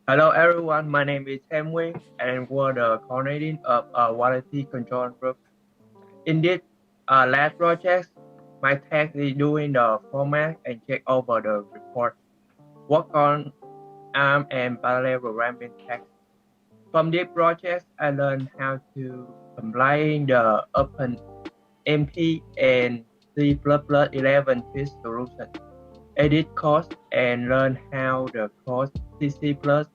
Hello everyone, my name is Emway and we're the coordinating of a quality control group. In this lab project, my task is doing the format and check over the report. Work on ARM and parallel programming tasks. From this project, I learned how to combine the OpenMP and C++11 twist solution, edit code, and learn how the code CC+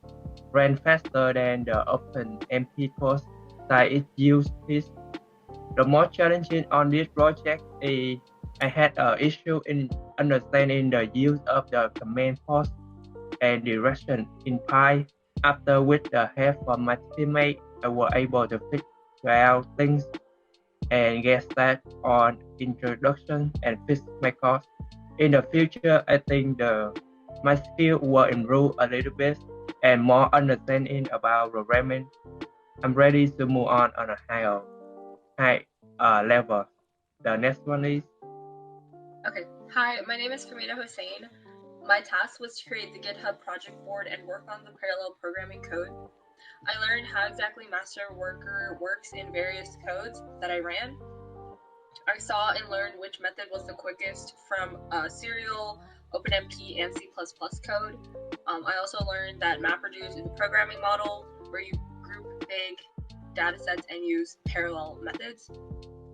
ran faster than the OpenMP code that it used this. The most challenging on this project is I had an issue in understanding the use of the command post and direction in Pi. After with the help from my teammate, I was able to figure out things and get started on introduction and fix my code. In the future, I think my skill will improve a little bit and more understanding about programming. I'm ready to move on a high level. The next one is Okay, hi, my name is Kamina Hossein. My task was to create the GitHub project board and work on the parallel programming code. I learned how exactly master worker works in various codes that I ran. I saw and learned which method was the quickest from serial, OpenMP, and C++ code. I also learned that MapReduce is a programming model where you group big datasets and use parallel methods.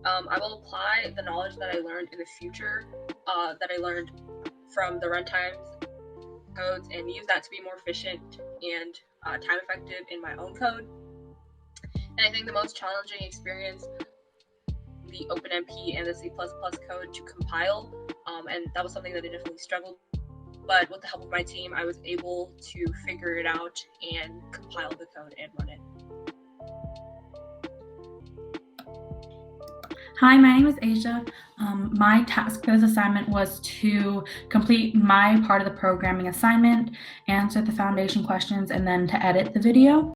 I will apply the knowledge that I learned in the future, that I learned from the runtimes codes, and use that to be more efficient and time effective in my own code. And I think the most challenging experience, the OpenMP and the C++ code to compile, and that was something that I definitely struggled. But with the help of my team, I was able to figure it out and compile the code and run it. Hi, my name is Asia. My task for this assignment was to complete my part of the programming assignment, answer the foundation questions, and then to edit the video.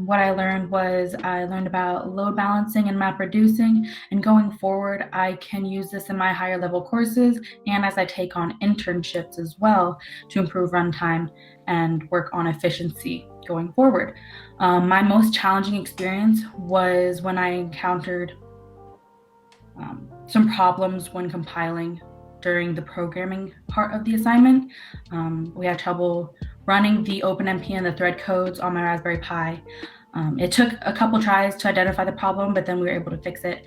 What I learned about load balancing and map reducing, and going forward, I can use this in my higher level courses and as I take on internships as well to improve runtime and work on efficiency going forward. My most challenging experience was when I encountered some problems when compiling during the programming part of the assignment. We had trouble running the OpenMP and the thread codes on my Raspberry Pi. It took a couple tries to identify the problem, but then we were able to fix it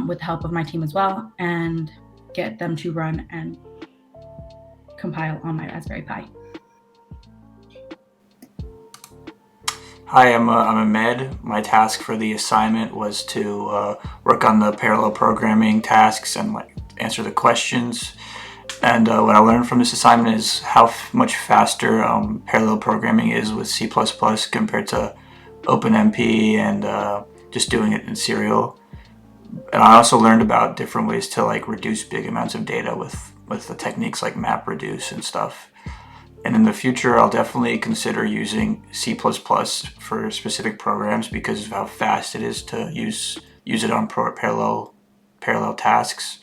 with the help of my team as well and get them to run and compile on my Raspberry Pi. Hi, I'm Ahmed. My task for the assignment was to work on the parallel programming tasks and answer the questions. And what I learned from this assignment is how much faster parallel programming is with C++ compared to OpenMP and just doing it in serial. And I also learned about different ways to reduce big amounts of data with the techniques like MapReduce and stuff. And in the future, I'll definitely consider using C++ for specific programs because of how fast it is to use it on parallel tasks.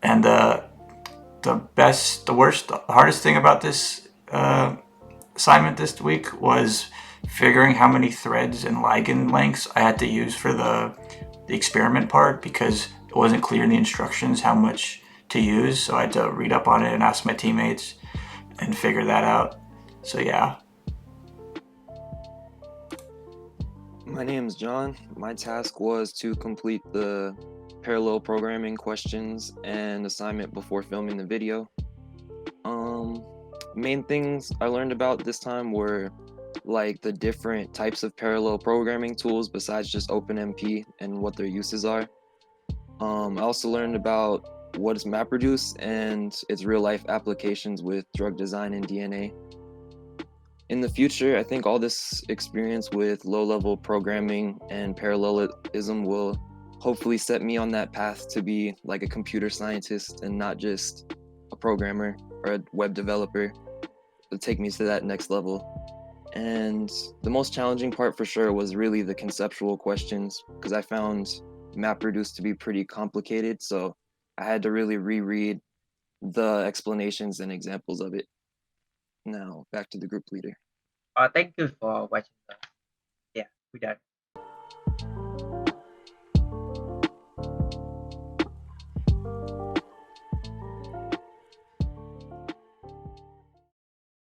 And the hardest thing about this assignment this week was figuring how many threads and ligand lengths I had to use for the experiment part because it wasn't clear in the instructions how much to use. So I had to read up on it and ask my teammates and figure that out. So yeah. My name is John. My task was to complete the parallel programming questions and assignment before filming the video. Main things I learned about this time were the different types of parallel programming tools besides just OpenMP and what their uses are. I also learned about what is MapReduce and its real-life applications with drug design and DNA. In the future, I think all this experience with low-level programming and parallelism will hopefully set me on that path to be a computer scientist and not just a programmer or a web developer. It'll take me to that next level. And the most challenging part for sure was really the conceptual questions because I found MapReduce to be pretty complicated, so I had to really reread the explanations and examples of it. Now back to the group leader. Thank you for watching. Yeah, we done.